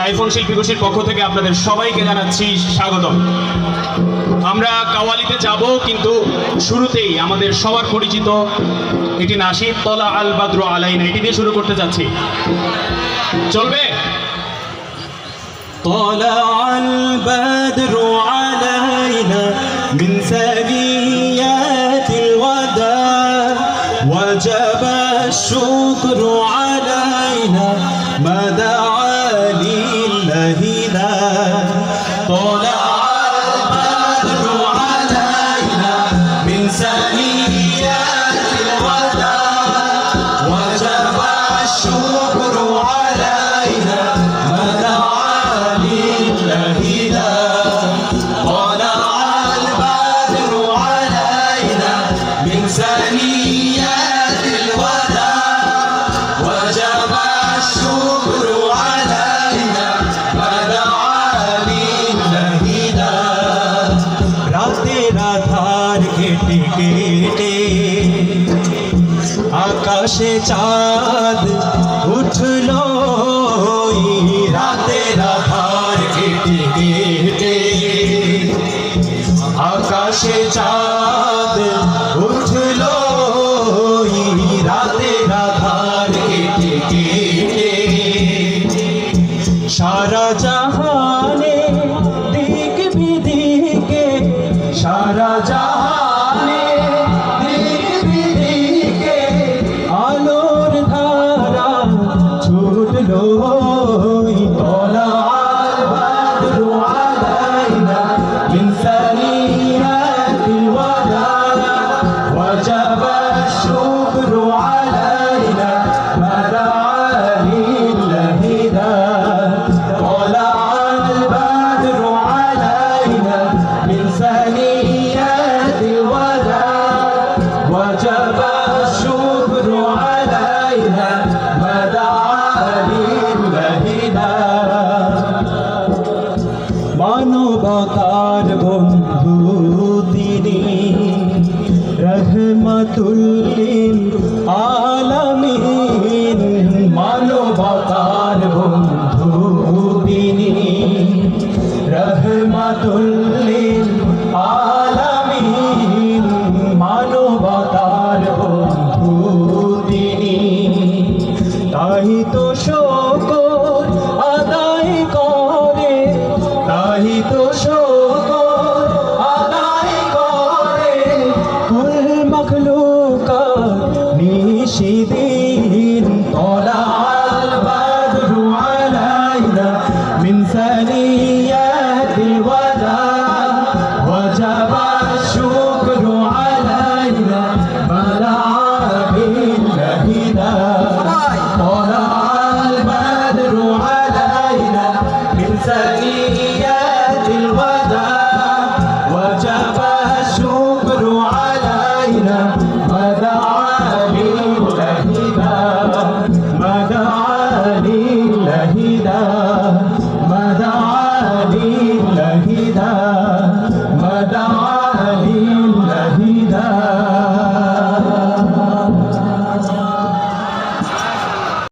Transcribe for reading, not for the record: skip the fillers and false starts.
IPhone শিল্পী গোষ্ঠীর পক্ষ থেকে আপনাদের সবাইকে জানাচ্ছি স্বাগতম। আমরা কাওয়ালিতে যাব, কিন্তু শুরুতেই আমাদের সবার পরিচিত এটি নাশিদ তলা আল বাদরু আলাইনা, এটি দিয়ে শুরু করতে যাচ্ছি। চলবে? طلع البدر علينا من ثنيات الوداع وجب الشكر علينا ما دعا لله ذا طلع البدر علينا من ثنيات الوداع وجب الشكر علينا ما دعا ثنيات الوداع وجب الشكر علينا ما دعا لله ذا রাতের আধার কেটে কেটে আকাশে চাঁদ উঠলো, রাতের আধার কেটে কেটে আকাশে চাঁদ উঠলো, রাতের আধার কেটে কেটে সারা জাহানে দিক বিদিকে, সারা জাহানে দিক বিদিকে আলোর ধারা ছুটলো, তলা